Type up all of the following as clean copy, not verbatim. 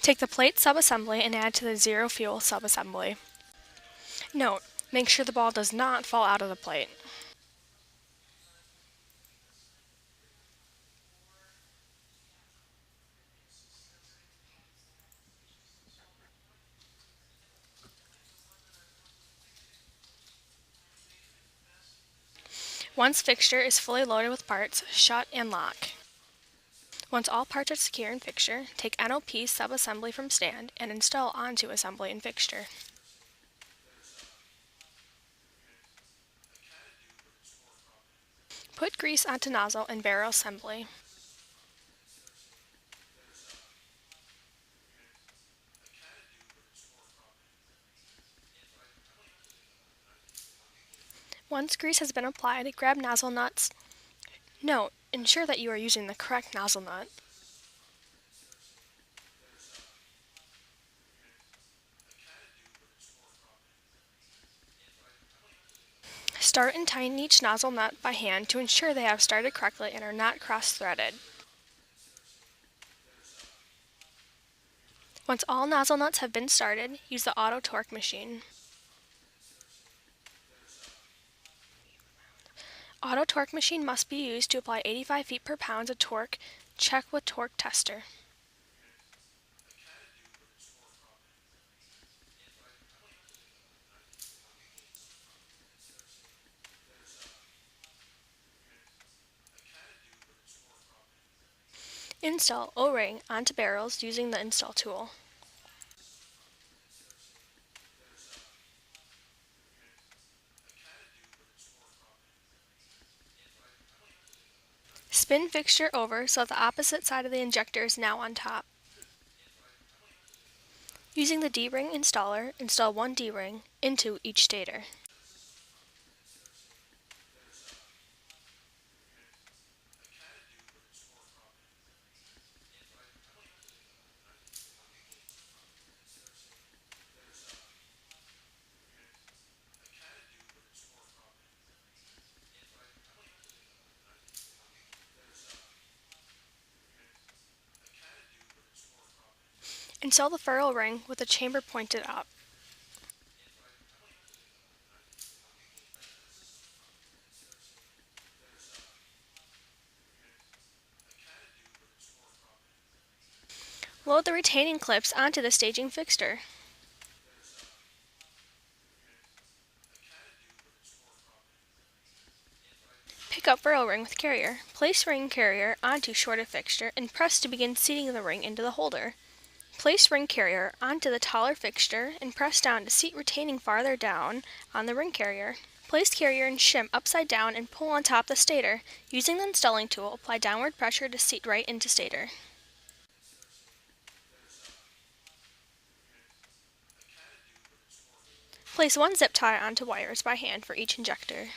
Take the plate subassembly and add to the zero fuel subassembly. Note: make sure the ball does not fall out of the plate. Once fixture is fully loaded with parts, shut and lock. Once all parts are secure in fixture, take NOP subassembly from stand and install onto assembly and fixture. Put grease onto nozzle and barrel assembly. Once grease has been applied, grab nozzle nuts. Note: ensure that you are using the correct nozzle nut. Start and tighten each nozzle nut by hand to ensure they have started correctly and are not cross-threaded. Once all nozzle nuts have been started, use the auto torque machine. Auto torque machine must be used to apply 85 feet per pound of torque. Check with torque tester. Install O-ring onto barrels using the install tool. Spin fixture over so that the opposite side of the injector is now on top. Using the D-ring installer, install one D-ring into each stator. Install the ferrule ring with the chamber pointed up. Load the retaining clips onto the staging fixture. Pick up ferrule ring with carrier. Place ring carrier onto shorted fixture and press to begin seating the ring into the holder. Place ring carrier onto the taller fixture and press down to seat retaining farther down on the ring carrier. Place carrier and shim upside down and pull on top the stator. Using the installing tool, apply downward pressure to seat right into stator. Place one zip tie onto wires by hand for each injector.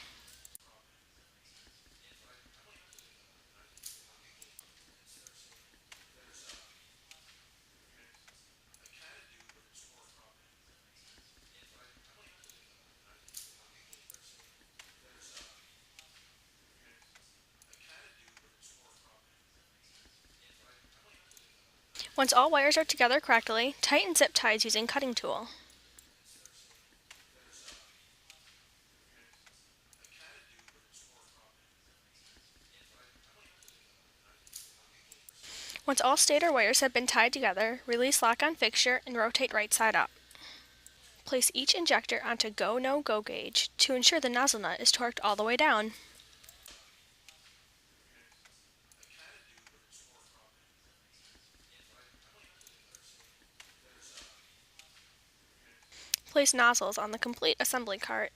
Once all wires are together correctly, tighten zip ties using cutting tool. Once all stator wires have been tied together, release lock on fixture and rotate right side up. Place each injector onto go, no go gauge to ensure the nozzle nut is torqued all the way down. Place nozzles on the complete assembly cart.